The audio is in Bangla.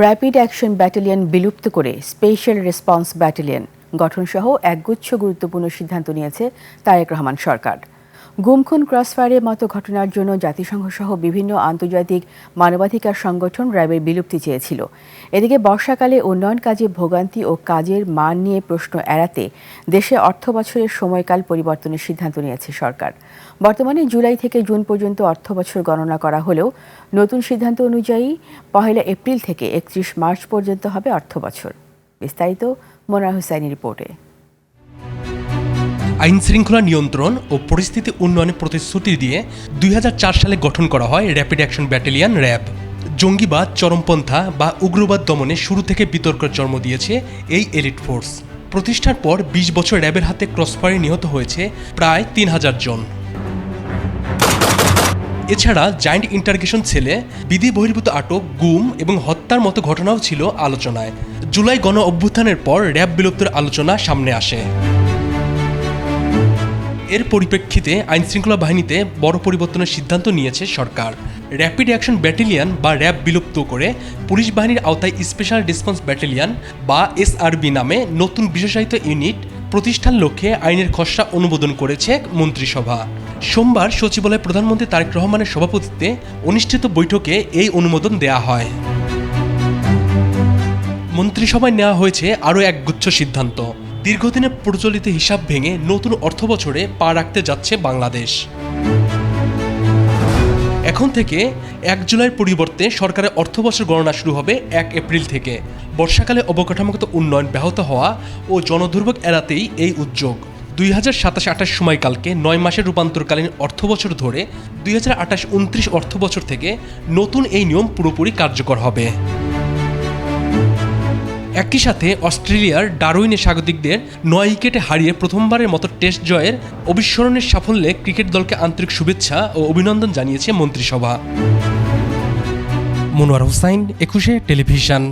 র্যাপিড অ্যাকশন ব্যাটালিয়ন বিলুপ্ত করে স্পেশাল রেসপন্স ব্যাটালিয়ন গঠনসহ একগুচ্ছ গুরুত্বপূর্ণ সিদ্ধান্ত নিয়েছে তারেক রহমান সরকার। গুম-খুন ক্রসফায়ারের মতো ঘটনার জন্য জাতিসংঘসহ বিভিন্ন আন্তর্জাতিক মানবাধিকার সংগঠন র্যাবের বিলুপ্তি চেয়েছিল। এদিকে বর্ষাকালে উন্নয়ন কাজে ভোগান্তি ও কাজের মান নিয়ে প্রশ্ন এড়াতে দেশে অর্থবছরের সময়কাল পরিবর্তনের সিদ্ধান্ত নিয়েছে সরকার। বর্তমানে জুলাই থেকে জুন পর্যন্ত অর্থবছর গণনা করা হলেও নতুন সিদ্ধান্ত অনুযায়ী ১ এপ্রিল থেকে ৩১ মার্চ পর্যন্ত হবে অর্থবছর। বিস্তারিত মোনার হোসাইনের রিপোর্টে। আইন শৃঙ্খলা নিয়ন্ত্রণ ও পরিস্থিতি উন্নয়নের প্রতিশ্রুতি দিয়ে ২০০৪ সালে গঠন করা হয় র্যাপিড অ্যাকশন ব্যাটালিয়ন র্যাব। জঙ্গিবাদ, চরমপন্থা বা উগ্রবাদ দমনে শুরু থেকে বিতর্কের জন্ম দিয়েছে এই এলিট ফোর্স। প্রতিষ্ঠার পর ২০ বছর র্যাবের হাতে ক্রসফায়ারে নিহত হয়েছে প্রায় ৩,০০০ জন। এছাড়া জায়েন্ট ইন্টারগেশন সেলে বিধি বহির্ভূত আটক, গুম এবং হত্যার মতো ঘটনাও ছিল আলোচনায়। জুলাই গণ অভ্যুত্থানের পর র্যাব বিলুপ্তির আলোচনা সামনে আসে। এর পরিপ্রেক্ষিতে আইনশৃঙ্খলা বাহিনীতে বড় পরিবর্তনের সিদ্ধান্ত নিয়েছে সরকার। র্যাপিড অ্যাকশন ব্যাটালিয়ন বা র্যাব বিলুপ্ত করে পুলিশ বাহিনীর আওতায় স্পেশাল রেসপন্স ব্যাটালিয়ন বা এসআরবি নামে নতুন বিশেষায়িত ইউনিট প্রতিষ্ঠার লক্ষ্যে আইনের খসড়া অনুমোদন করেছে মন্ত্রিসভা। সোমবার সচিবালয়ে প্রধানমন্ত্রী তারেক রহমানের সভাপতিত্বে অনুষ্ঠিত বৈঠকে এই অনুমোদন দেয়া হয়। মন্ত্রিসভায় নেওয়া হয়েছে আরও একগুচ্ছ সিদ্ধান্ত। দীর্ঘদিনের প্রচলিত হিসাব ভেঙে নতুন অর্থবছরে পা রাখতে যাচ্ছে বাংলাদেশ। এখন থেকে ১ জুলাইয়ের পরিবর্তে সরকারের অর্থবছর গণনা শুরু হবে ১ এপ্রিল থেকে। বর্ষাকালে অবকাঠামোগত উন্নয়ন ব্যাহত হওয়া ও জনদুর্ভোগ এড়াতেই এই উদ্যোগ। ২০২৭-২৮ সময়কালকে ৯ মাসের রূপান্তরকালীন অর্থবছর ধরে ২০২৮-২৯ অর্থবছর থেকে নতুন এই নিয়ম পুরোপুরি কার্যকর হবে। একই সাথে অস্ট্রেলিয়ার ডারউইনে স্বাগতিকদের ৯ উইকেটে হারিয়ে প্রথমবারের মতো টেস্ট জয়ের অবিস্মরণীয় সাফল্যে ক্রিকেট দলকে আন্তরিক শুভেচ্ছা ও অভিনন্দন জানিয়েছে মন্ত্রিসভা। মনোয়ার হোসাইন, ২১ টেলিভিশন।